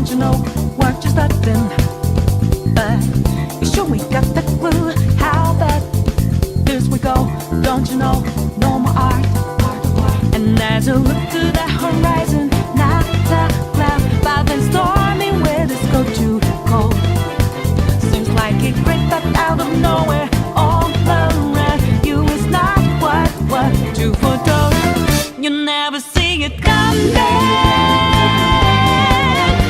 Don't you know we're just starting? But you sure we got the clue how bad this we go? Don't you know no more art? And as you look to the horizon, not a cloud, but then stormy weather's go too cold. Seems like it crept up out of nowhere, all around you is not what you foretold. You never see it coming.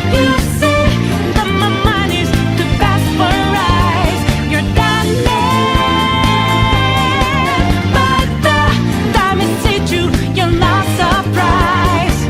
You see that my mind is too fast for eyes. You're done there, but the time is hit you, you're not surprised.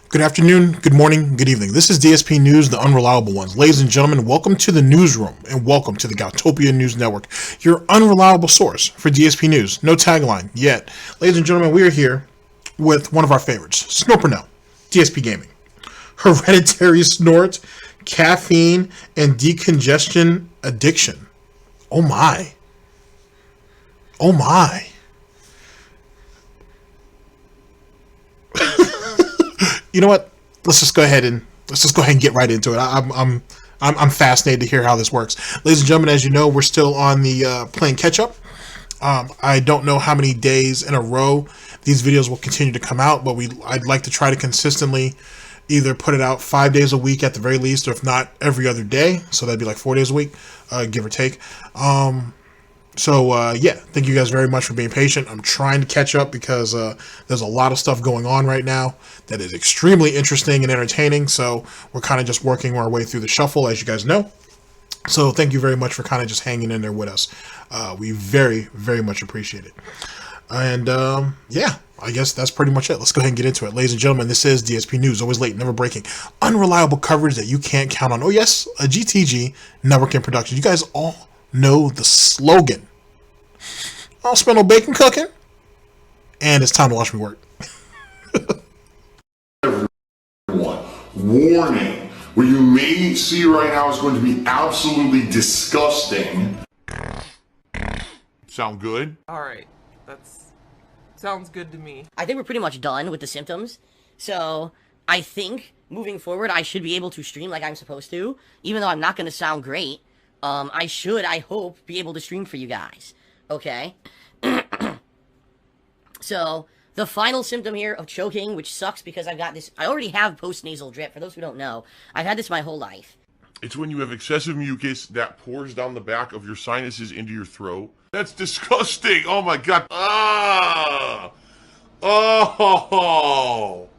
Good afternoon, good morning, good evening. This is DSP News, the unreliable ones. Ladies and gentlemen, welcome to the newsroom and welcome to the Goutopia News Network, your unreliable source for DSP News. No tagline yet. Ladies and gentlemen, we are here with one of our favorites, Snort Burnell, DsPgaming. Hereditary snort, caffeine, and decongestion addiction. Oh my. Oh my. You know what? Let's just go ahead and get right into it. I'm fascinated to hear how this works, ladies and gentlemen. As you know, we're still on the playing catch up. I don't know how many days in a row these videos will continue to come out, but I'd like to try to consistently either put it out 5 days a week at the very least, or if not every other day. So that'd be like 4 days a week, give or take. Yeah, thank you guys very much for being patient. I'm trying to catch up because there's a lot of stuff going on right now that is extremely interesting and entertaining. So we're kind of just working our way through the shuffle, as you guys know. So thank you very much for kind of just hanging in there with us. We very, very much appreciate it. And yeah, I guess that's pretty much it. Let's go ahead and get into it. Ladies and gentlemen, this is DSP News, always late, never breaking, unreliable coverage that you can't count on. Oh yes, a GTG Network Productions. You guys all know the slogan. I don't smell no bacon cooking, and it's time to watch me work. Everyone, warning, what you may see right now is going to be absolutely disgusting. Sound good? Alright, sounds good to me. I think we're pretty much done with the symptoms, so I think moving forward I should be able to stream like I'm supposed to, even though I'm not going to sound great. I hope, be able to stream for you guys, okay? So, the final symptom here of choking, which sucks because I've got this, I already have post-nasal drip, for those who don't know. I've had this my whole life. It's when you have excessive mucus that pours down the back of your sinuses into your throat. That's disgusting! Oh my god! Ah! Oh!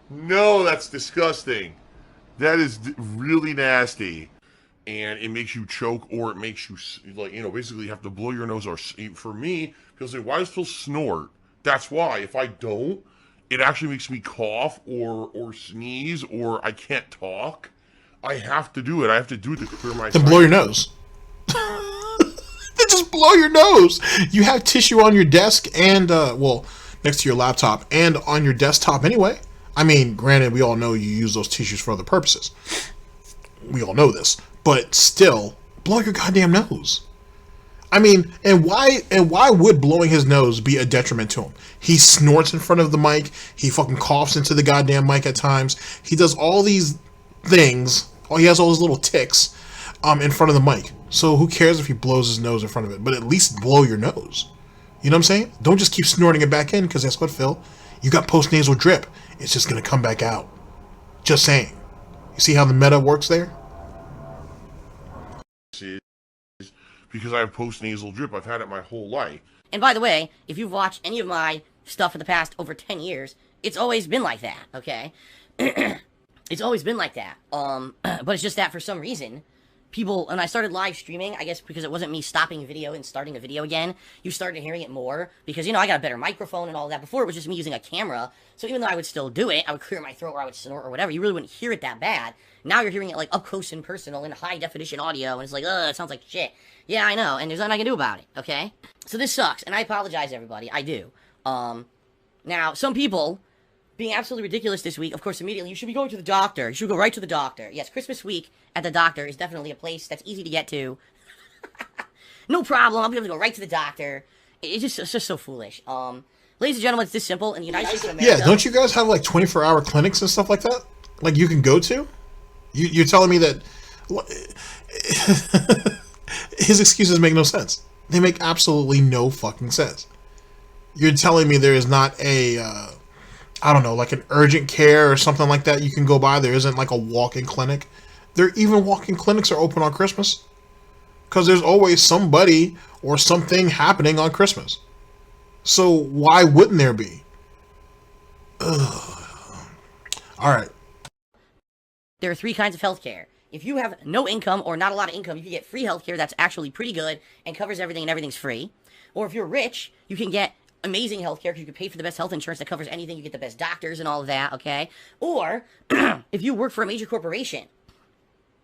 No, that's disgusting. That is really nasty. And it makes you choke, or it makes you, like, you know, basically you have to blow your nose. Or for me, people say, why does Phil snort? That's why. If I don't, it actually makes me cough or sneeze, or I can't talk. I have to do it. I have to do it to clear my Then blow your nose. Then just blow your nose. You have tissue on your desk and, well, next to your laptop and on your desktop anyway. I mean, granted, we all know you use those tissues for other purposes. We all know this. But still, blow your goddamn nose. I mean, and why would blowing his nose be a detriment to him? He snorts in front of the mic. He fucking coughs into the goddamn mic at times. He does all these things. Oh, he has all those little ticks in front of the mic. So who cares if he blows his nose in front of it? But at least blow your nose. You know what I'm saying? Don't just keep snorting it back in, because guess what, Phil? You got post-nasal drip. It's just going to come back out. Just saying. You see how the meta works there? Because I have post-nasal drip. I've had it my whole life. And by the way, if you've watched any of my stuff for the past over 10 years, it's always been like that, okay? It's always been like that. But it's just that for some reason, people, and I started live streaming, I guess because it wasn't me stopping video and starting a video again, you started hearing it more, because, you know, I got a better microphone and all that. Before, it was just me using a camera, so even though I would still do it, I would clear my throat or I would snort or whatever, you really wouldn't hear it that bad. Now you're hearing it, like, up close and personal in high definition audio, and it's like, ugh, it sounds like shit. Yeah, I know, and there's nothing I can do about it, okay? So this sucks, and I apologize, everybody, I do. Now, some people being absolutely ridiculous this week, of course, immediately, you should be going to the doctor. You should go right to the doctor. Yes, Christmas week at the doctor is definitely a place that's easy to get to. No problem. I'll be able to go right to the doctor. It's just so foolish. Ladies and gentlemen, it's this simple. In the United States of America... Yeah, don't you guys have, like, 24-hour clinics and stuff like that? Like, you can go to? You're telling me that... His excuses make no sense. They make absolutely no fucking sense. You're telling me there is not a... I don't know, like an urgent care or something like that you can go by. There isn't like a walk-in clinic. Even walk-in clinics are open on Christmas. Because there's always somebody or something happening on Christmas. So why wouldn't there be? Ugh. All right. There are 3 kinds of healthcare. If you have no income or not a lot of income, you can get free healthcare that's actually pretty good and covers everything and everything's free. Or if you're rich, you can get amazing healthcare because you can pay for the best health insurance that covers anything. You get the best doctors and all of that, okay? Or if you work for a major corporation,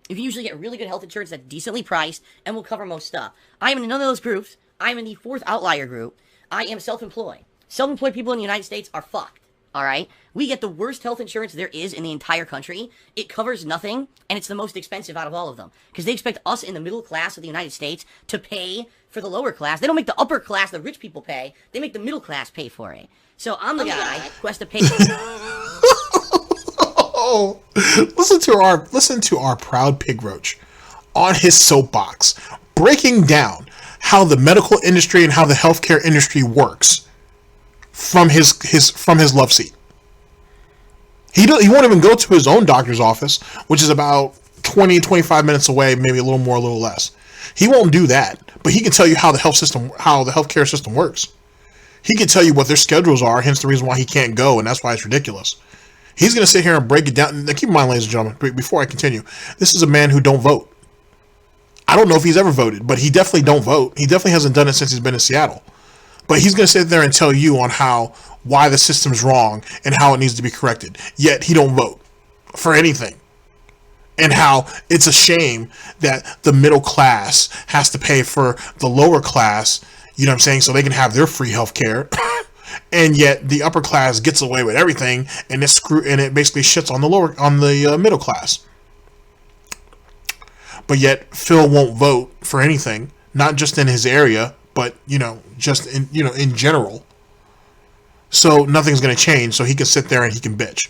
you can usually get really good health insurance that's decently priced and will cover most stuff. I am in none of those groups. I am in the 4th outlier group. I am self-employed. Self-employed people in the United States are fucked, all right? We get the worst health insurance there is in the entire country. It covers nothing, and it's the most expensive out of all of them because they expect us in the middle class of the United States to pay for the lower class. They don't make the upper class, the rich people, pay. They make the middle class pay for it. So I'm the guy who has to pay. Oh, listen to our proud pig roach on his soapbox, breaking down how the medical industry and how the healthcare industry works from his love seat. He won't even go to his own doctor's office, which is about 20-25 minutes away, maybe a little more, a little less. He won't do that, but he can tell you how the healthcare system works. He can tell you what their schedules are, hence the reason why he can't go, and that's why it's ridiculous. He's going to sit here and break it down. Now, keep in mind, ladies and gentlemen, before I continue, this is a man who don't vote. I don't know if he's ever voted, but he definitely don't vote. He definitely hasn't done it since he's been in Seattle. But he's going to sit there and tell you on why the system's wrong and how it needs to be corrected. Yet he don't vote for anything. And how it's a shame that the middle class has to pay for the lower class, you know what I'm saying, so they can have their free health care. And yet the upper class gets away with everything, and it basically shits on the middle class. But yet Phil won't vote for anything, not just in his area, but just in general. So nothing's going to change. So he can sit there and he can bitch.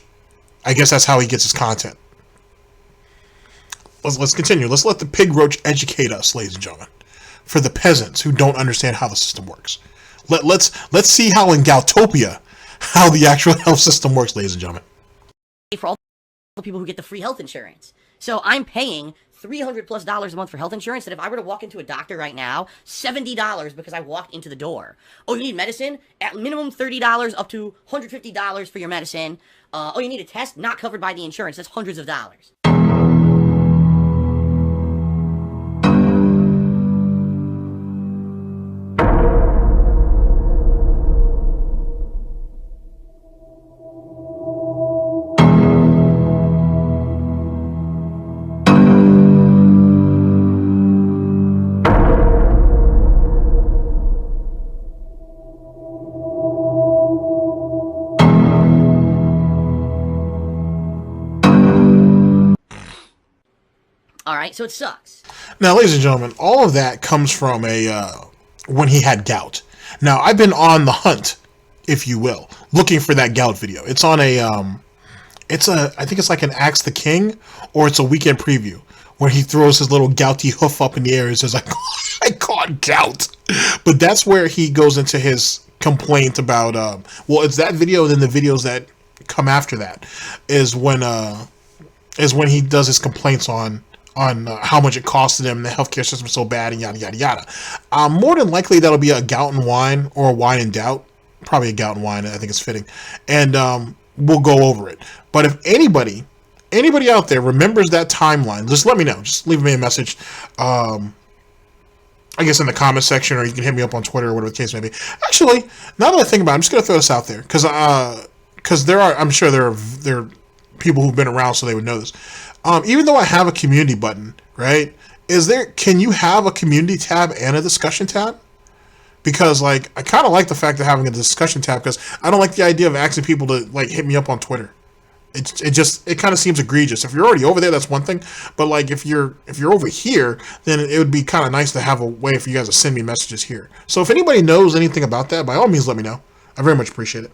I guess that's how he gets his content. Let's continue. Let's let the pig roach educate us, ladies and gentlemen, for the peasants who don't understand how the system works. Let's see how in Goutopia how the actual health system works, ladies and gentlemen. For all the people who get the free health insurance. So I'm paying $300+ a month for health insurance that if I were to walk into a doctor right now, $70 because I walked into the door. Oh, you need medicine? At minimum $30 up to $150 for your medicine. Oh, you need a test? Not covered by the insurance. That's hundreds of dollars. Alright, so it sucks. Now, ladies and gentlemen, all of that comes from when he had gout. Now, I've been on the hunt, if you will, looking for that gout video. It's on I think it's like an Axe the King, or it's a weekend preview, where he throws his little gouty hoof up in the air and says, I caught gout. But that's where he goes into his complaint about, it's that video, and then the videos that come after that is when he does his complaints on how much it costed him, the healthcare system is so bad, and yada, yada, yada. More than likely, that'll be a gout and wine, or a wine and doubt. Probably a gout and wine, I think it's fitting. And we'll go over it. But if anybody anybody out there remembers that timeline, just let me know. Just leave me a message. I guess in the comment section, or you can hit me up on Twitter or whatever the case may be. Actually, now that I think about it, I'm just going to throw this out there because I'm sure there are people who've been around, so they would know this. Even though I have a community button, right? Can you have a community tab and a discussion tab? Because like I kind of like the fact of having a discussion tab because I don't like the idea of asking people to like hit me up on Twitter. It kind of seems egregious. If you're already over there, that's one thing. But like if you're over here, then it would be kind of nice to have a way for you guys to send me messages here. So if anybody knows anything about that, by all means, let me know. I very much appreciate it.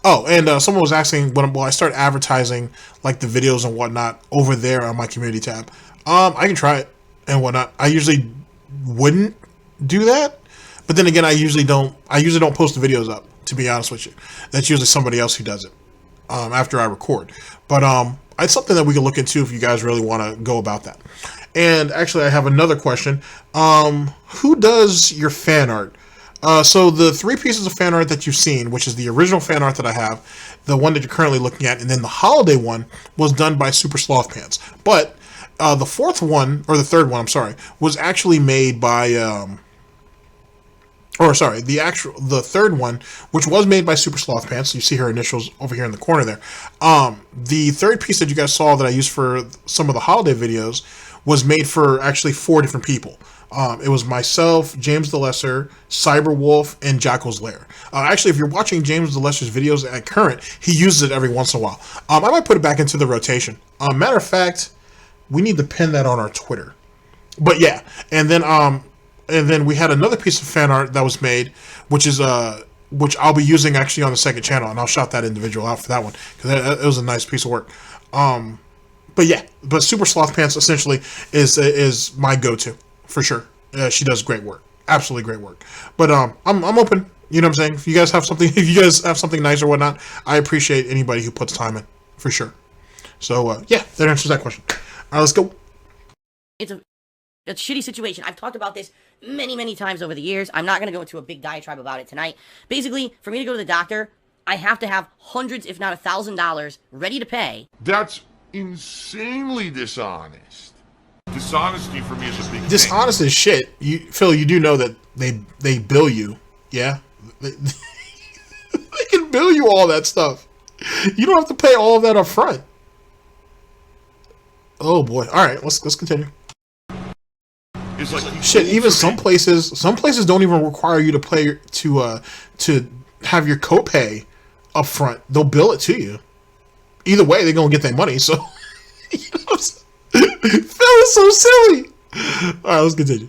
Oh, and someone was asking when I start advertising like the videos and whatnot over there on my community tab. I can try it and whatnot. I usually wouldn't do that, but then again, I usually don't post the videos up. To be honest with you, that's usually somebody else who does it. After I record, but it's something that we can look into if you guys really want to go about that. And actually, I have another question. Who does your fan art? So the 3 pieces of fan art that you've seen, which is the original fan art that I have, the one that you're currently looking at, and then the holiday one was done by Superslothpants. But the 4th one, or the 3rd one, I'm sorry, was actually made by the 3rd one, which was made by Superslothpants. You see her initials over here in the corner there. The 3rd piece that you guys saw that I used for some of the holiday videos was made for actually 4 different people. It was myself, James the Lesser, Cyberwolf, and Jackal's Lair. Actually, if you're watching James the Lesser's videos at current, he uses it every once in a while. I might put it back into the rotation. Matter of fact, we need to pin that on our Twitter. But yeah, and then we had another piece of fan art that was made, which I'll be using actually on the 2nd channel, and I'll shout that individual out for that one because it was a nice piece of work. But Superslothpants essentially is my go-to for sure. She does great work, absolutely great work. But I'm open. You know what I'm saying? If you guys have something nice or whatnot, I appreciate anybody who puts time in for sure. So yeah, that answers that question. All right, let's go. It's a shitty situation. I've talked about this many times over the years. I'm not going to go into a big diatribe about it tonight. Basically, for me to go to the doctor, I have to have hundreds, if not $1,000, ready to pay. That's insanely dishonest. Dishonesty for me is a big Dishonest as shit. Phil, you do know that they bill you, yeah? They can bill you all that stuff. You don't have to pay all of that up front. Oh boy. All right, let's continue. It's like shit. Even some places don't even require you to pay to have your copay up front. They'll bill it to you. Either way, they're gonna get their money. So, you know what I'm saying? Phil is so silly. All right, let's continue.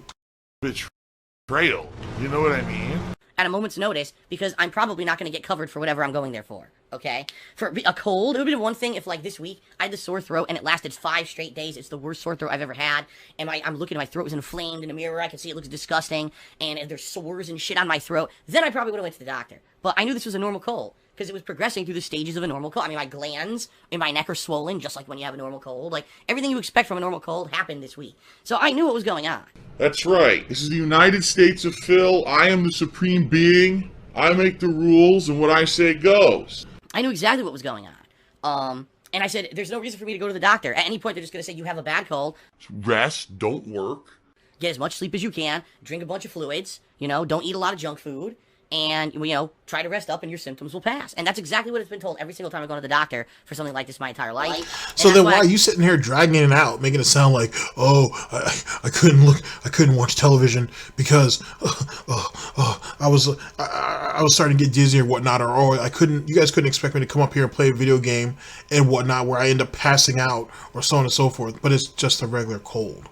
Betrayal. You know what I mean? At a moment's notice, because I'm probably not going to get covered for whatever I'm going there for, okay? For a cold, it would have been one thing if, like, this week, I had the sore throat, and it lasted 5 straight days. It's the worst sore throat I've ever had, and I'm looking, my throat was inflamed in the mirror, I can see it looks disgusting, and there's sores and shit on my throat. Then I probably would have went to the doctor. But I knew this was a normal cold, because it was progressing through the stages of a normal cold. I mean, my glands in my neck are swollen, just like when you have a normal cold. Like, everything you expect from a normal cold happened this week. So I knew what was going on. That's right. This is the United States of Phil. I am the supreme being. I make the rules, and what I say goes. I knew exactly what was going on. And I said, there's no reason for me to go to the doctor. At any point, they're just going to say, you have a bad cold. Rest, don't work. Get as much sleep as you can. Drink a bunch of fluids. You know, don't eat a lot of junk food. And, you know, try to rest up and your symptoms will pass. And that's exactly what it's been told every single time I've gone to the doctor for something like this my entire life. So then why are you sitting here dragging it out, making it sound like, oh, I couldn't watch television because I was starting to get dizzy or whatnot, or you guys couldn't expect me to come up here and play a video game and whatnot where I end up passing out or so on and so forth, but it's just a regular cold.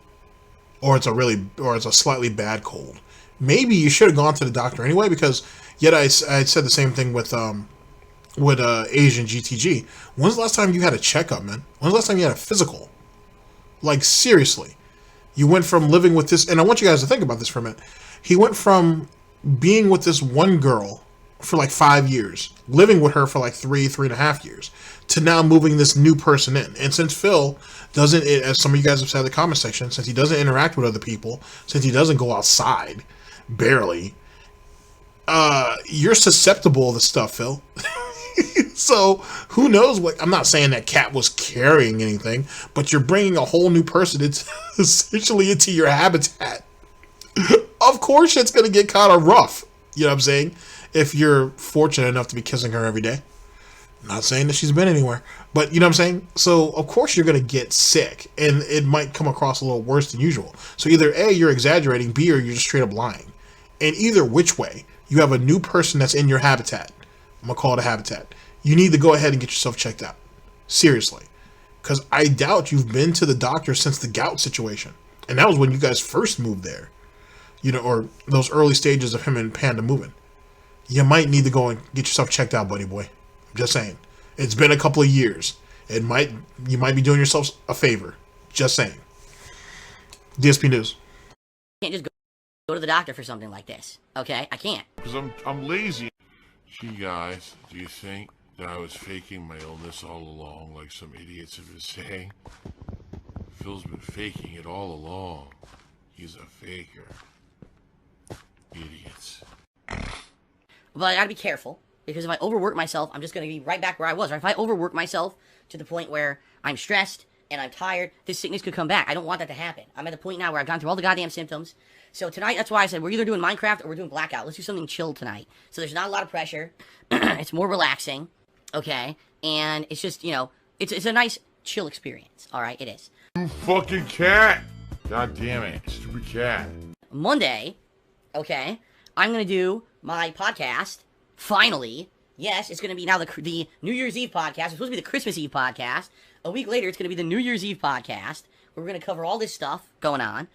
Or it's a slightly bad cold. Maybe you should have gone to the doctor anyway, because yet I said the same thing with Asian GTG. When's the last time you had a checkup, man? When's the last time you had a physical? Like, seriously. You went from living with this, and I want you guys to think about this for a minute. He went from being with this one girl for like 5 years, living with her for like 3.5 years, to now moving this new person in. And since Phil doesn't, as some of you guys have said in the comment section, since he doesn't interact with other people, since he doesn't go outside, barely, you're susceptible to stuff, Phil. So who knows what? I'm not saying that cat was carrying anything, but you're bringing a whole new person essentially into your habitat. Of course, it's gonna get kind of rough. You know what I'm saying? If you're fortunate enough to be kissing her every day. Not saying that she's been anywhere, but you know what I'm saying? So, of course, you're going to get sick, and it might come across a little worse than usual. So, either A, you're exaggerating, B, or you're just straight up lying. And either which way, you have a new person that's in your habitat. I'm going to call it a habitat. You need to go ahead and get yourself checked out. Seriously. Because I doubt you've been to the doctor since the gout situation. And that was when you guys first moved there. You know, or those early stages of him and Panda moving. You might need to go and get yourself checked out, buddy boy. Just saying. It's been a couple of years. You might be doing yourself a favor. Just saying. DSP News. I can't just go to the doctor for something like this. Okay? I can't. Because I'm lazy. Gee, guys, do you think that I was faking my illness all along, like some idiots have been saying? Phil's been faking it all along. He's a faker. Idiots. But I gotta be careful. Because if I overwork myself, I'm just going to be right back where I was. Or if I overwork myself to the point where I'm stressed and I'm tired, this sickness could come back. I don't want that to happen. I'm at the point now where I've gone through all the goddamn symptoms. So tonight, that's why I said we're either doing Minecraft or we're doing Blackout. Let's do something chill tonight. So there's not a lot of pressure. It's more relaxing. Okay? And it's just, you know, it's a nice chill experience. Alright? It is. You fucking cat! God damn it. Stupid cat. Monday, okay, I'm going to do my podcast. Finally, yes, it's going to be now the New Year's Eve podcast. It's supposed to be the Christmas Eve podcast. A week later, it's going to be the New Year's Eve podcast, where we're going to cover all this stuff going on.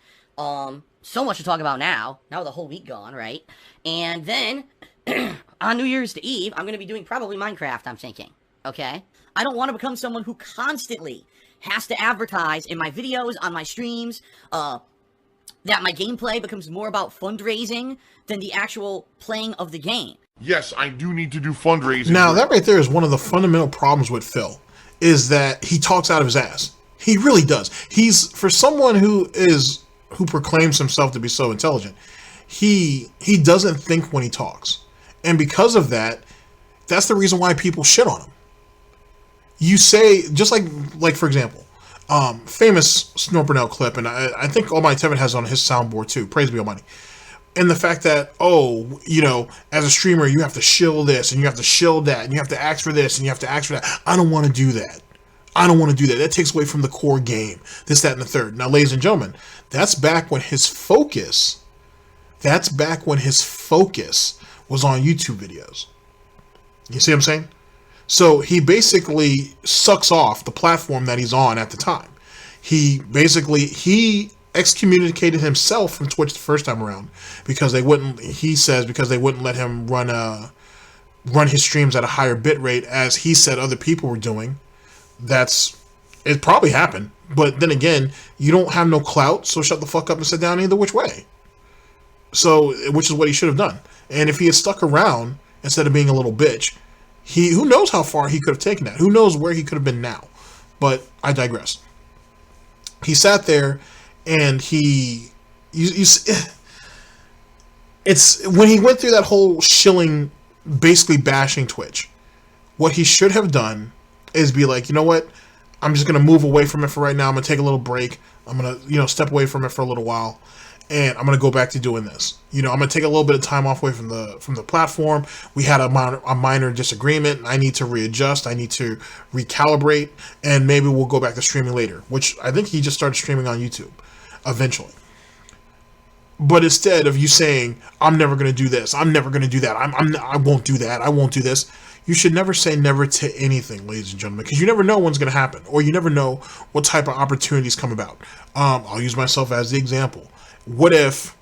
So much to talk about now. Now the whole week gone, right? And then, on New Year's Eve, I'm going to be doing probably Minecraft, I'm thinking. Okay? I don't want to become someone who constantly has to advertise in my videos, on my streams, that my gameplay becomes more about fundraising than the actual playing of the game. Yes, I do need to do fundraising. Now, that right there is one of the fundamental problems with Phil, is that he talks out of his ass. He really does. He's, for someone who proclaims himself to be so intelligent, he doesn't think when he talks. And because of that, that's the reason why people shit on him. You say, just like for example, famous Snort Burnell clip, and I think Almighty Tevin has it on his soundboard too, praise be Almighty. And the fact that, oh, you know, as a streamer, you have to shill this, and you have to shill that, and you have to ask for this, and you have to ask for that. I don't want to do that. I don't want to do that. That takes away from the core game. This, that, and the third. Now, ladies and gentlemen, that's back when his focus was on YouTube videos. You see what I'm saying? So he basically sucks off the platform that he's on at the time. He excommunicated himself from Twitch the first time around because they wouldn't let him run his streams at a higher bit rate, as he said other people were doing. It probably happened, but then again, you don't have no clout, so shut the fuck up and sit down either which way. So, which is what he should have done. And if he had stuck around instead of being a little bitch, who knows how far he could have taken that? Who knows where he could have been now? But I digress. He sat there and it's when he went through that whole shilling, basically bashing Twitch. What he should have done is be like, you know what? I'm just gonna move away from it for right now. I'm gonna take a little break. I'm gonna, step away from it for a little while, and I'm gonna go back to doing this. I'm gonna take a little bit of time off away from the platform. We had a minor disagreement. I need to readjust. I need to recalibrate, and maybe we'll go back to streaming later. Which I think he just started streaming on YouTube eventually. But instead of you saying, I'm never going to do this, I'm never going to do that, I won't do that, I won't do this, you should never say never to anything, ladies and gentlemen, because you never know when's going to happen, or you never know what type of opportunities come about. I'll use myself as the example. What if,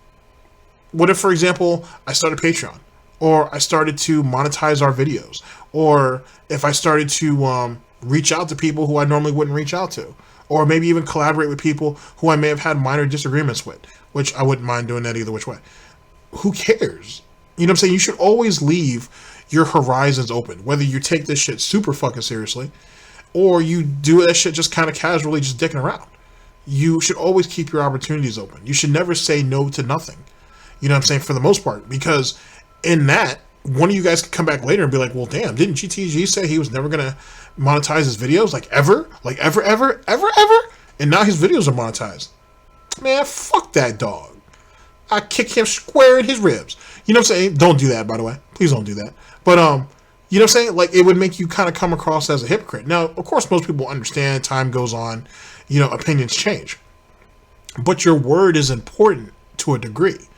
for example, I started Patreon, or I started to monetize our videos, or if I started to reach out to people who I normally wouldn't reach out to, or maybe even collaborate with people who I may have had minor disagreements with, which I wouldn't mind doing that either which way. Who cares? You know what I'm saying? You should always leave your horizons open, whether you take this shit super fucking seriously, or you do that shit just kind of casually, just dicking around. You should always keep your opportunities open. You should never say no to nothing. You know what I'm saying? For the most part, because in that, one of you guys could come back later and be like, well, damn, didn't GTG say he was never going to monetize his videos? Like, ever? Like, ever? And now his videos are monetized. Man, fuck that dog. I kick him square in his ribs. You know what I'm saying? Don't do that, by the way. Please don't do that. But, you know what I'm saying? Like, it would make you kind of come across as a hypocrite. Now, of course, most people understand. Time goes on. You know, opinions change. But your word is important to a degree.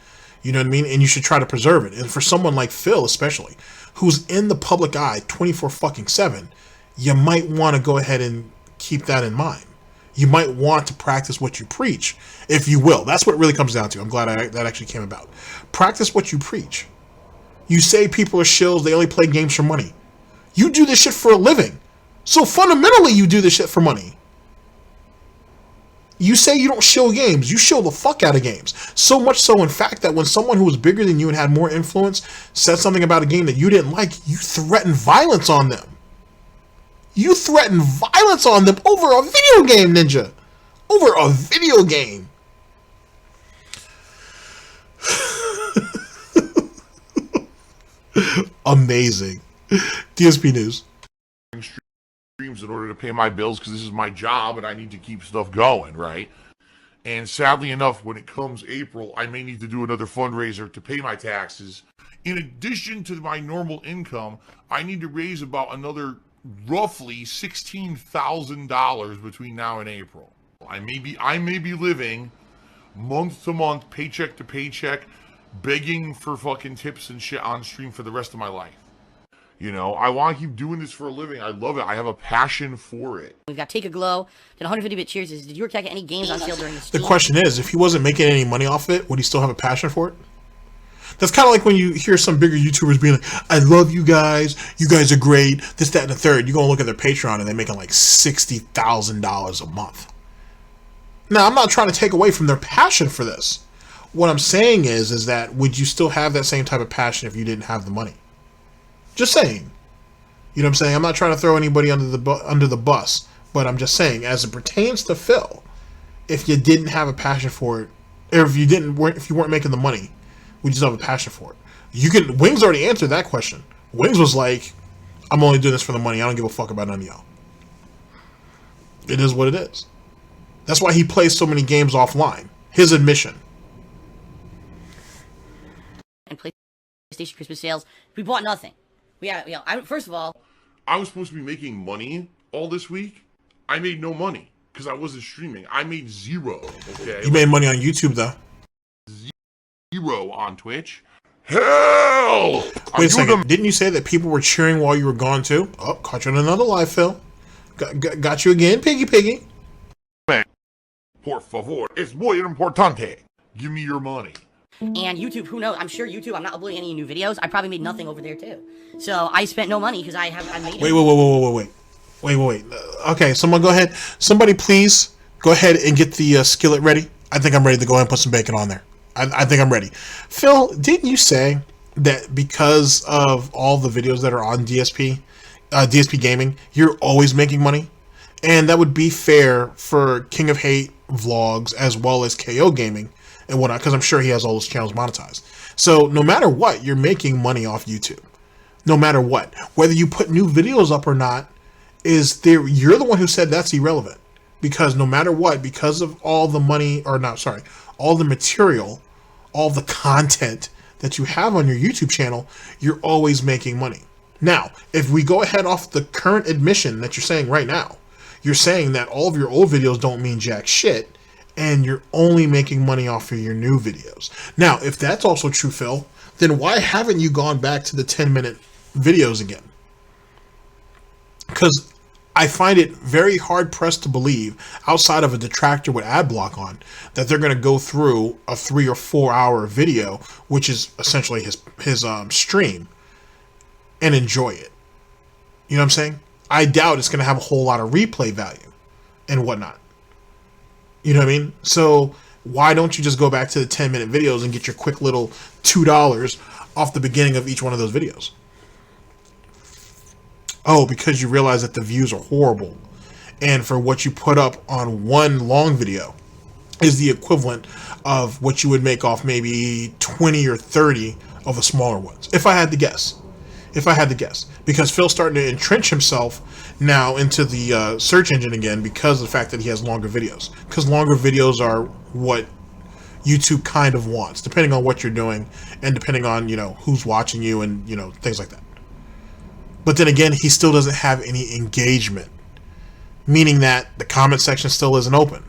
You know what I mean? And you should try to preserve it. And for someone like Phil, especially, who's in the public eye 24/7, you might want to go ahead and keep that in mind. You might want to practice what you preach, if you will. That's what it really comes down to. I'm glad that actually came about. Practice what you preach. You say people are shills, they only play games for money. You do this shit for a living. So fundamentally, you do this shit for money. You say you don't shill games. You shill the fuck out of games. So much so, in fact, that when someone who was bigger than you and had more influence said something about a game that you didn't like, you threatened violence on them. You threatened violence on them over a video game, Ninja. Over a video game. Amazing. DSP News. Streams in order to pay my bills because this is my job and I need to keep stuff going, right? And sadly enough, when it comes April, I may need to do another fundraiser to pay my taxes. In addition to my normal income, I need to raise about another roughly $16,000 between now and April. I may be living month to month, paycheck to paycheck, begging for fucking tips and shit on stream for the rest of my life. You know, I want to keep doing this for a living. I love it. I have a passion for it. We've got Take a Glow. Did 150-bit cheers. Did you get any games on sale during the stream? The question is, if he wasn't making any money off it, would he still have a passion for it? That's kind of like when you hear some bigger YouTubers being like, I love you guys are great, this, that, and the third. You go and look at their Patreon and they're making like $60,000 a month. Now, I'm not trying to take away from their passion for this. What I'm saying is that would you still have that same type of passion if you didn't have the money? Just saying. You know what I'm saying? I'm not trying to throw anybody under the bus, but I'm just saying, as it pertains to Phil, if you didn't have a passion for it, or if you weren't making the money, would you still have a passion for it? Wings already answered that question. Wings was like, I'm only doing this for the money. I don't give a fuck about none of y'all. It is what it is. That's why he plays so many games offline. His admission. And PlayStation Christmas sales, we bought nothing. First of all, I was supposed to be making money all this week. I made no money because I wasn't streaming. I made zero. Okay. You made money on YouTube though. Zero on Twitch. Hell! Wait a second. Didn't you say that people were cheering while you were gone too? Oh, caught you on another live, Phil. Got you again, piggy. Por favor, es muy importante. Give me your money. And YouTube, who knows? I'm sure YouTube, I'm not uploading any new videos. I probably made nothing over there too. So I spent no money because I made it. Wait. Okay, someone go ahead. Somebody please go ahead and get the skillet ready. I think I'm ready to go ahead and put some bacon on there. I think I'm ready. Phil, didn't you say that because of all the videos that are on DsPgaming, you're always making money? And that would be fair for King of Hate vlogs as well as KO Gaming and whatnot, because I'm sure he has all those channels monetized. So no matter what, you're making money off YouTube. No matter what. Whether you put new videos up or not, you're the one who said that's irrelevant. Because no matter what, because of all the money, all the material, all the content that you have on your YouTube channel, you're always making money. Now, if we go ahead off the current admission that you're saying right now, you're saying that all of your old videos don't mean jack shit, and you're only making money off of your new videos. Now, if that's also true, Phil, then why haven't you gone back to the 10-minute videos again? Because I find it very hard-pressed to believe, outside of a Detractor with ad block on, that they're going to go through a 3 or 4 hour video, which is essentially his stream, and enjoy it. You know what I'm saying? I doubt it's going to have a whole lot of replay value and whatnot. You know what I mean? So why don't you just go back to the 10-minute videos and get your quick little $2 off the beginning of each one of those videos? Oh, because you realize that the views are horrible. And for what you put up on one long video is the equivalent of what you would make off maybe 20 or 30 of the smaller ones, if I had to guess. Because Phil's starting to entrench himself now into the search engine again because of the fact that he has longer videos. Because longer videos are what YouTube kind of wants, depending on what you're doing and depending on, who's watching you and, things like that. But then again, he still doesn't have any engagement, meaning that the comment section still isn't open.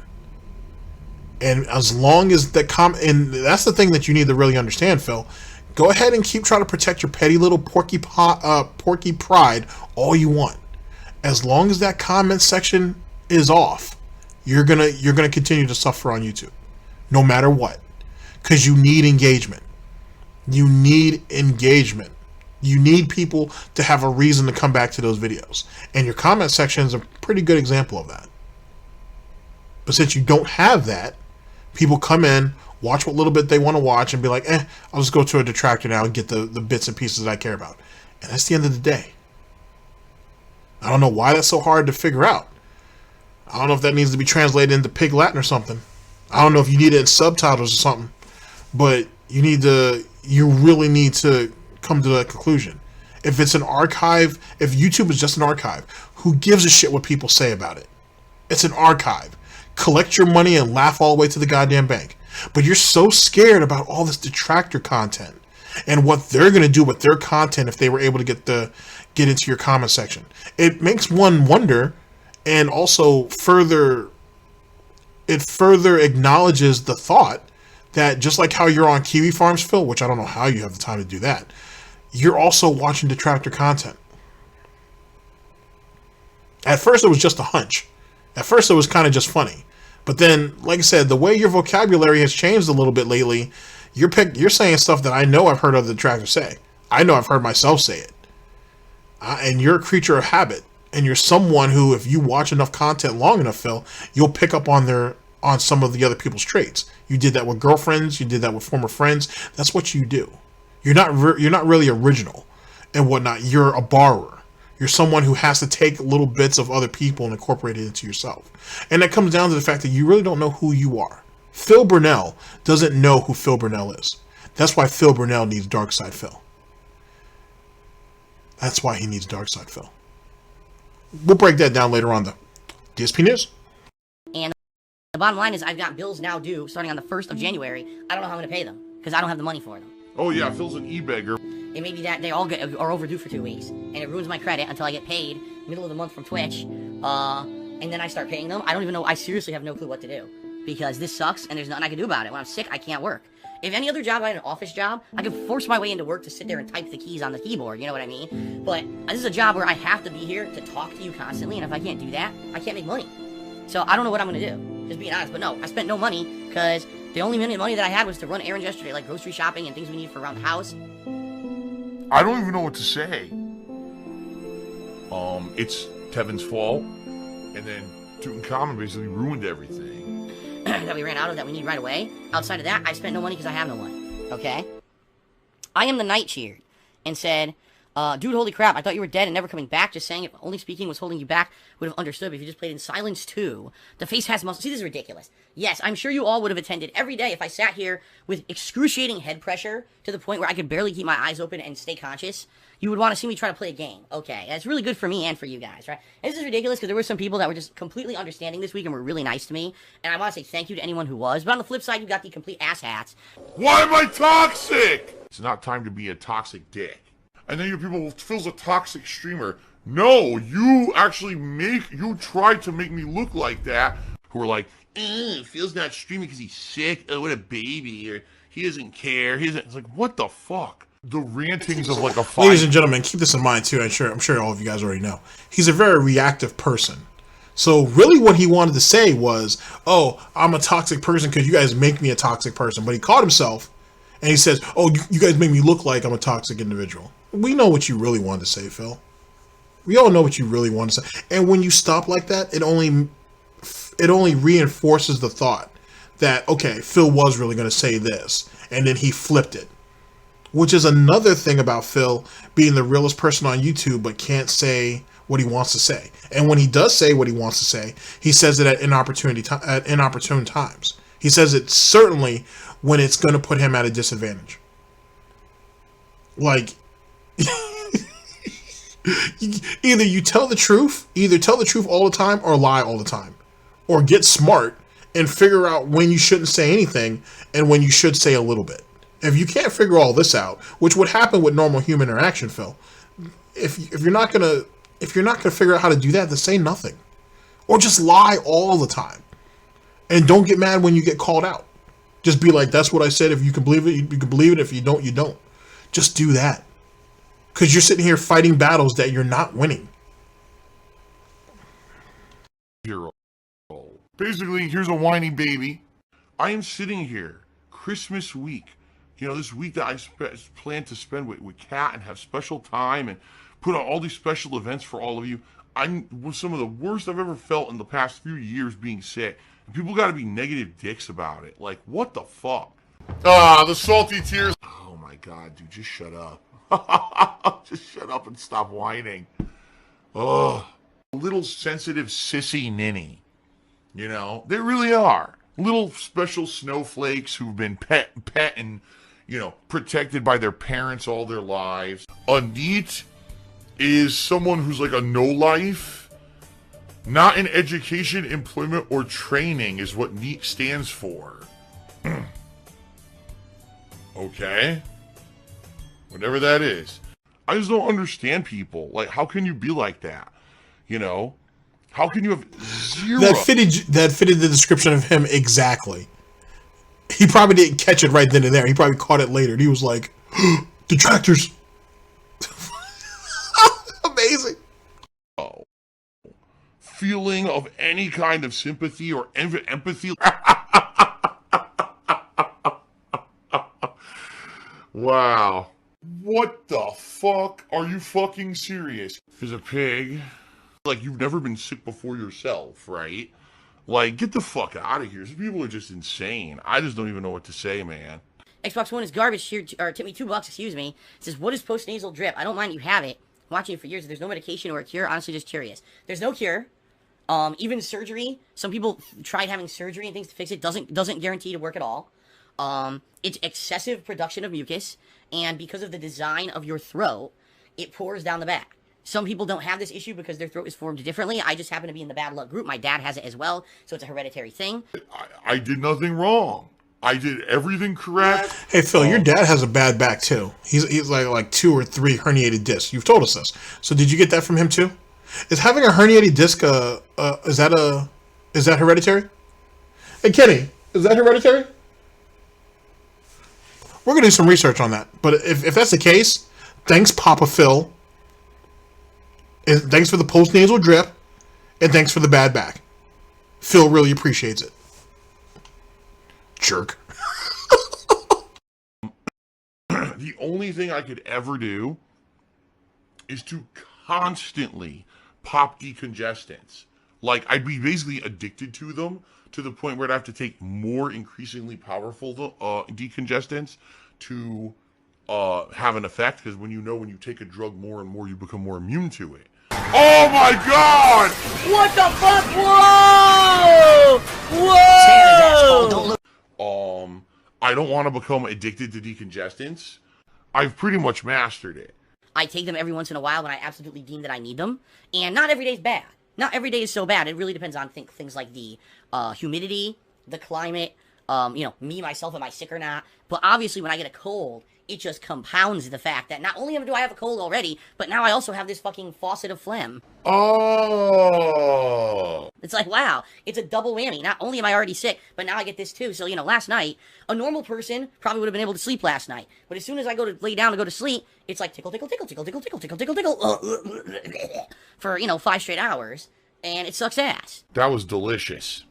And as long as and that's the thing that you need to really understand, Phil. Go ahead and keep trying to protect your petty little porky pride all you want. As long as that comment section is off, you're gonna continue to suffer on YouTube, no matter what, because you need engagement. You need engagement. You need people to have a reason to come back to those videos, and your comment section is a pretty good example of that. But since you don't have that, people come in, watch what little bit they want to watch, and be like, I'll just go to a Detractor now and get the bits and pieces that I care about. And that's the end of the day. I don't know why that's so hard to figure out. I don't know if that needs to be translated into Pig Latin or something. I don't know if you need it in subtitles or something. But you really need to come to that conclusion. If it's an archive, if YouTube is just an archive, who gives a shit what people say about it? It's an archive. Collect your money and laugh all the way to the goddamn bank. But you're so scared about all this Detractor content and what they're going to do with their content if they were able to get into your comment section. It makes one wonder, and also further acknowledges the thought that just like how you're on Kiwi Farms, Phil, which I don't know how you have the time to do that, you're also watching Detractor content. At first, it was just a hunch. At first, it was kind of just funny. But then, like I said, the way your vocabulary has changed a little bit lately, you're saying stuff that I know I've heard other detractors say. I know I've heard myself say it. And you're a creature of habit. And you're someone who, if you watch enough content long enough, Phil, you'll pick up on some of the other people's traits. You did that with girlfriends. You did that with former friends. That's what you do. You're not really original and whatnot. You're a borrower. You're someone who has to take little bits of other people and incorporate it into yourself. And that comes down to the fact that you really don't know who you are. Phil Burnell doesn't know who Phil Burnell is. That's why Phil Burnell needs Dark Side Phil. That's why he needs Dark Side Phil. We'll break that down later on, though. Dspnews. And the bottom line is I've got bills now due starting on the 1st of January. I don't know how I'm going to pay them because I don't have the money for them. Oh yeah, Phil's an e-beggar. It may be that they all are overdue for 2 weeks, and it ruins my credit until I get paid middle of the month from Twitch, and then I start paying them. I don't even know. I seriously have no clue what to do because this sucks, and there's nothing I can do about it. When I'm sick, I can't work. If any other job, I had an office job, I could force my way into work to sit there and type the keys on the keyboard. You know what I mean? But this is a job where I have to be here to talk to you constantly, and if I can't do that, I can't make money. So I don't know what I'm gonna do. Just being honest. But no, I spent no money because the only money that I had was to run errands yesterday, like grocery shopping and things we need for around the house. I don't even know what to say. It's Tevin's fault, and then Tutankhamun basically ruined everything. That we ran out of that we need right away. Outside of that, I spent no money because I have no money. Okay? I am the Night cheered and said, dude, holy crap, I thought you were dead and never coming back. Just saying, if only speaking was holding you back, would have understood. But if you just played in silence too, the face has muscles. See, this is ridiculous. Yes, I'm sure you all would have attended every day if I sat here with excruciating head pressure to the point where I could barely keep my eyes open and stay conscious. You would want to see me try to play a game. Okay, that's really good for me and for you guys, right? And this is ridiculous because there were some people that were just completely understanding this week and were really nice to me. And I want to say thank you to anyone who was. But on the flip side, you got the complete asshats. Why am I toxic? It's not time to be a toxic dick. And then you people, Phil's a toxic streamer. No, you try to make me look like that. Who are like, Phil's not streaming because he's sick. Oh, what a baby. Or he doesn't care. It's like, what the fuck? The rantings of like a fight. Ladies and gentlemen, keep this in mind too. I'm sure all of you guys already know. He's a very reactive person. So really what he wanted to say was, oh, I'm a toxic person because you guys make me a toxic person. But he caught himself and he says, oh, you guys make me look like I'm a toxic individual. We know what you really wanted to say, Phil. We all know what you really want to say. And when you stop like that, it only reinforces the thought that, okay, Phil was really going to say this. And then he flipped it. Which is another thing about Phil being the realest person on YouTube, but can't say what he wants to say. And when he does say what he wants to say, he says it at inopportune times. He says it certainly when it's going to put him at a disadvantage. Like, either you tell the truth, all the time, or lie all the time, or get smart and figure out when you shouldn't say anything and when you should say a little bit. If you can't figure all this out, which would happen with normal human interaction, Phil, if you're not gonna figure out how to do that, then say nothing, or just lie all the time, and don't get mad when you get called out. Just be like, "That's what I said." If you can believe it, you can believe it. If you don't, you don't. Just do that, because you're sitting here fighting battles that you're not winning. Basically, here's a whiny baby. I am sitting here, Christmas week. You know, this week that I plan to spend with Kat and have special time and put on all these special events for all of you. I was some of the worst I've ever felt in the past few years being sick. And people got to be negative dicks about it. Like, what the fuck? The salty tears. Oh my God, dude, just shut up. Just shut up and stop whining. Ugh. Little sensitive sissy ninny. You know, they really are. Little special snowflakes who've been pet and, you know, protected by their parents all their lives. A NEET is someone who's like a no-life. Not in education, employment, or training is what NEET stands for. Okay? Whatever that is. I just don't understand people. Like, how can you be like that? You know? How can you have zero... That fitted the description of him exactly. He probably didn't catch it right then and there. He probably caught it later. And he was like, "Detractors." Amazing. Oh. Feeling of any kind of sympathy or empathy. Wow. What the fuck? Are you fucking serious? There's a pig. Like, you've never been sick before yourself, right? Like, get the fuck out of here. These people are just insane. I just don't even know what to say, man. Xbox One is garbage here, or tip me $2, excuse me. It says, "What is post-nasal drip? I don't mind you have it. I'm watching it for years. There's no medication or a cure. Honestly, just curious." There's no cure. Even surgery. Some people tried having surgery and things to fix it. Doesn't guarantee to work at all. It's excessive production of mucus, and because of the design of your throat, it pours down the back. Some people don't have this issue because their throat is formed differently. I just happen to be in the bad luck group. My dad has it as well, so it's a hereditary thing. I did nothing wrong. I did everything correct. Hey, Phil, your dad has a bad back, too. He's like 2 or 3 herniated discs. You've told us this. So did you get that from him, too? Is having a herniated disc, is that hereditary? Hey, Kenny, is that hereditary? We're going to do some research on that. But if that's the case, thanks, Papa Phil. And thanks for the post-nasal drip. And thanks for the bad back. Phil really appreciates it. Jerk. The only thing I could ever do is to constantly pop decongestants. Like, I'd be basically addicted to them to the point where I'd have to take more increasingly powerful decongestants to have an effect, because when you take a drug more and more, you become more immune to it. Oh my God! What the fuck? Whoa! Whoa! I don't want to become addicted to decongestants. I've pretty much mastered it. I take them every once in a while when I absolutely deem that I need them, and not every day is bad. Not every day is so bad. It really depends on things like the humidity, the climate, me, myself, am I sick or not? But obviously when I get a cold, it just compounds the fact that not only do I have a cold already, but now I also have this fucking faucet of phlegm. Oh. It's like, wow, it's a double whammy. Not only am I already sick, but now I get this too. So, last night, a normal person probably would have been able to sleep last night. But as soon as I go to lay down to go to sleep, it's like tickle, tickle, tickle, tickle, tickle, tickle, tickle, tickle, tickle, for, 5 straight hours. And it sucks ass. That was delicious.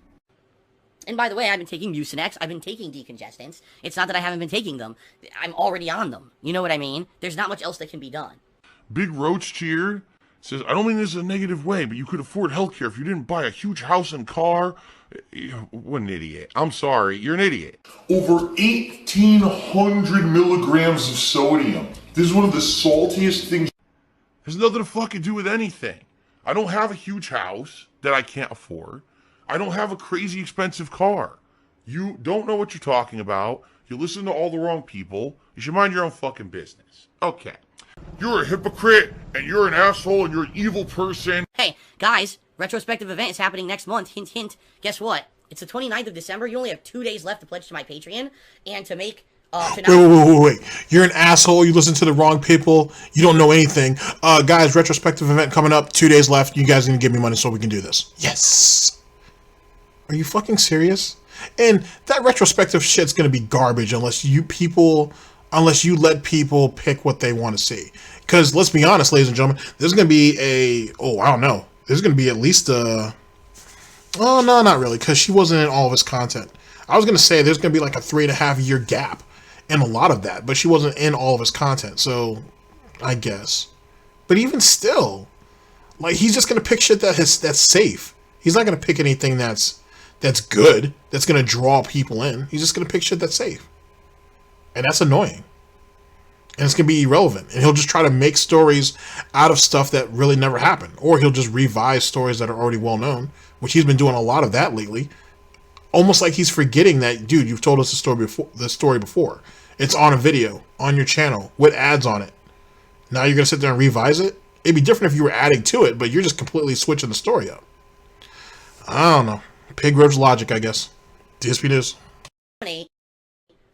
And by the way, I've been taking Mucinex. I've been taking decongestants. It's not that I haven't been taking them. I'm already on them. You know what I mean? There's not much else that can be done. Big Roach Cheer says, "I don't mean this in a negative way, but you could afford healthcare if you didn't buy a huge house and car." What an idiot. I'm sorry. You're an idiot. Over 1,800 milligrams of sodium. This is one of the saltiest things. There's nothing to fucking do with anything. I don't have a huge house that I can't afford. I don't have a crazy expensive car. You don't know what you're talking about. You listen to all the wrong people. You should mind your own fucking business. Okay. You're a hypocrite, and you're an asshole, and you're an evil person. Hey, guys, retrospective event is happening next month. Hint, hint. Guess what? It's the 29th of December. You only have 2 days left to pledge to my Patreon and to make... Wait. You're an asshole. You listen to the wrong people. You don't know anything. Guys, retrospective event coming up. 2 days left. You guys need to give me money so we can do this. Yes. Are you fucking serious? And that retrospective shit's going to be garbage unless you let people pick what they want to see. Because let's be honest, ladies and gentlemen, there's going to be I don't know. There's going to be at least oh, no, not really, because she wasn't in all of his content. I was going to say there's going to be like a 3.5 year gap in a lot of that, but she wasn't in all of his content, so I guess. But even still, like, he's just going to pick shit that's safe. He's not going to pick anything that's good, that's going to draw people in. He's just going to pick shit that's safe. And that's annoying. And it's going to be irrelevant. And he'll just try to make stories out of stuff that really never happened. Or he'll just revise stories that are already well known, which he's been doing a lot of that lately. Almost like he's forgetting that, dude, you've told us the story before. It's on a video, on your channel, with ads on it. Now you're going to sit there and revise it? It'd be different if you were adding to it, but you're just completely switching the story up. I don't know. Pig roach logic, I guess. Dspnews.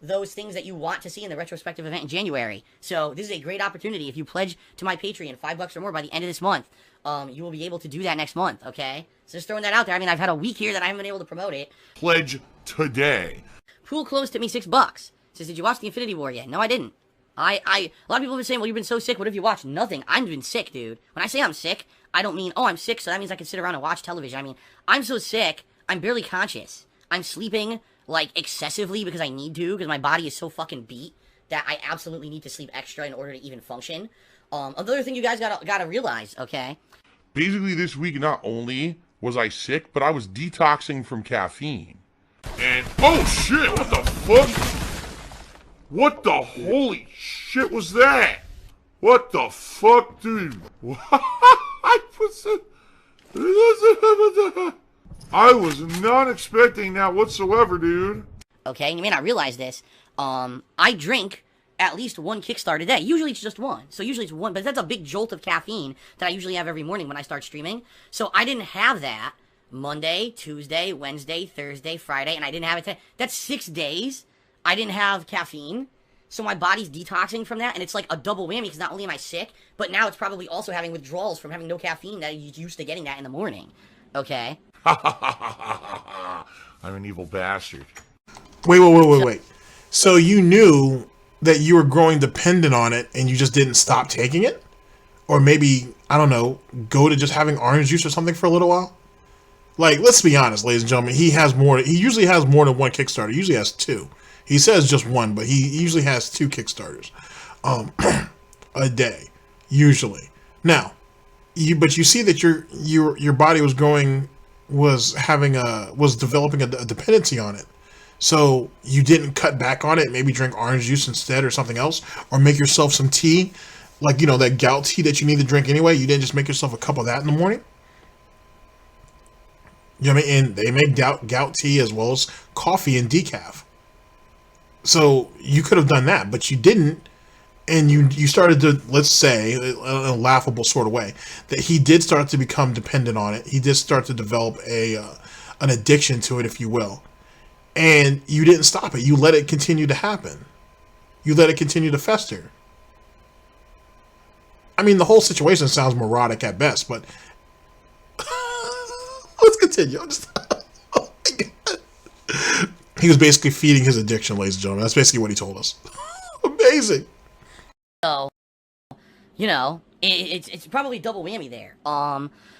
Those things that you want to see in the retrospective event in January. So this is a great opportunity. If you pledge to my Patreon $5 or more by the end of this month, you will be able to do that next month, okay? So just throwing that out there. I mean, I've had a week here that I haven't been able to promote it. Pledge today. Pool closed to me $6. Says, did you watch the Infinity War yet? No, I didn't. A lot of people have been saying, well, you've been so sick. What have you watched? Nothing. I've been sick, dude. When I say I'm sick, I don't mean, oh, I'm sick, so that means I can sit around and watch television. I mean, I'm so sick, I'm barely conscious. I'm sleeping, like, excessively because I need to, because my body is so fucking beat that I absolutely need to sleep extra in order to even function. Another thing you guys gotta realize, okay? Basically, this week, not only was I sick, but I was detoxing from caffeine. And, oh shit, what the fuck? What the holy shit was that? What the fuck, dude? I was not expecting that whatsoever, dude. Okay, and you may not realize this. I drink at least one Kickstart a day. Usually it's just one. So usually it's one, but that's a big jolt of caffeine that I usually have every morning when I start streaming. So I didn't have that Monday, Tuesday, Wednesday, Thursday, Friday, and I didn't have it today. That's 6 days I didn't have caffeine. So my body's detoxing from that, and it's like a double whammy, because not only am I sick, but now it's probably also having withdrawals from having no caffeine that you're used to getting that in the morning. Okay? I'm an evil bastard. Wait. So you knew that you were growing dependent on it, and you just didn't stop taking it? Or maybe, I don't know, go to just having orange juice or something for a little while? Like, let's be honest, ladies and gentlemen, he usually has more than one Kickstarter. He usually has two. He says just one, but he usually has two Kickstarters a day, usually. Now, but you see that your body was developing a dependency on it. So you didn't cut back on it, maybe drink orange juice instead or something else, or make yourself some tea, like, you know, that gout tea that you need to drink anyway. You didn't just make yourself a cup of that in the morning. You know what I mean? And they make gout tea as well as coffee and decaf. So you could have done that, but you didn't, and you started to, let's say, in a laughable sort of way, that he did start to become dependent on it. He did start to develop an addiction to it, if you will, and you didn't stop it. You let it continue to happen. You let it continue to fester. I mean, the whole situation sounds moronic at best, but let's continue. Oh my God. He was basically feeding his addiction, ladies and gentlemen. That's basically what he told us. Amazing. So, you know, it's probably double whammy there.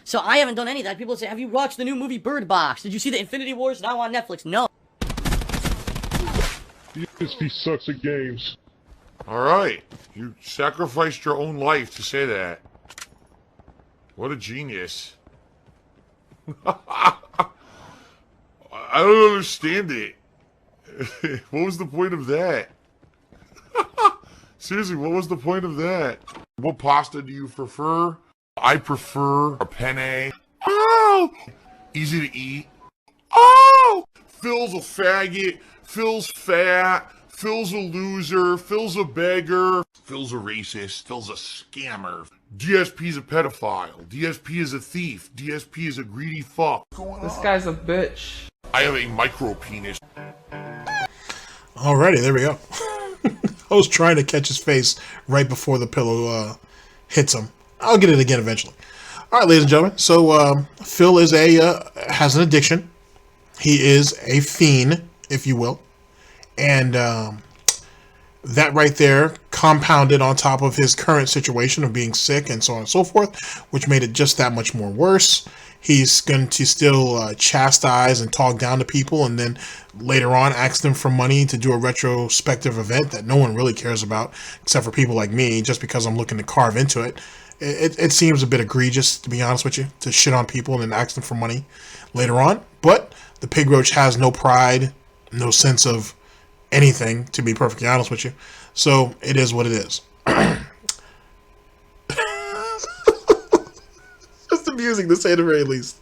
So I haven't done any of that. People say, have you watched the new movie Bird Box? Did you see the Infinity Wars now on Netflix? No. He sucks at games. Alright. You sacrificed your own life to say that. What a genius. I don't understand it. What was the point of that? Seriously, what was the point of that? What pasta do you prefer? I prefer a penne. Oh! Easy to eat. Oh! Phil's a faggot. Phil's fat. Phil's a loser, Phil's a beggar, Phil's a racist, Phil's a scammer. DSP's a pedophile, DSP is a thief, DSP is a greedy fuck. This guy's a bitch. I have a micro penis. Alrighty, there we go. I was trying to catch his face right before the pillow hits him. I'll get it again eventually. All right, ladies and gentlemen. So Phil is has an addiction. He is a fiend, if you will, and that right there compounded on top of his current situation of being sick and so on and so forth, which made it just that much more worse. He's going to still chastise and talk down to people, and then later on ask them for money to do a retrospective event that no one really cares about, except for people like me, just because I'm looking to carve into it. It seems a bit egregious, to be honest with you, to shit on people and then ask them for money later on. But the pig roach has no pride, no sense of anything, to be perfectly honest with you. So it is what it is. Just amusing, to say the very least.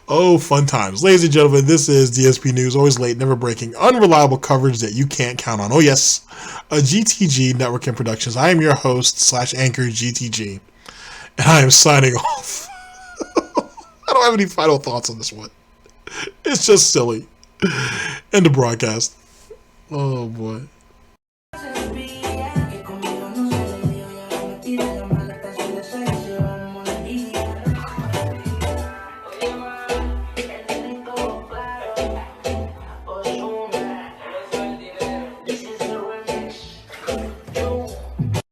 Oh, fun times. Ladies and gentlemen, this is Dspnews, always late, never breaking, unreliable coverage that you can't count on. Oh yes, a GTG Network Productions. I am your host / anchor GTG, and I am signing off. I don't have any final thoughts on this one. It's just silly. End of broadcast. Oh boy.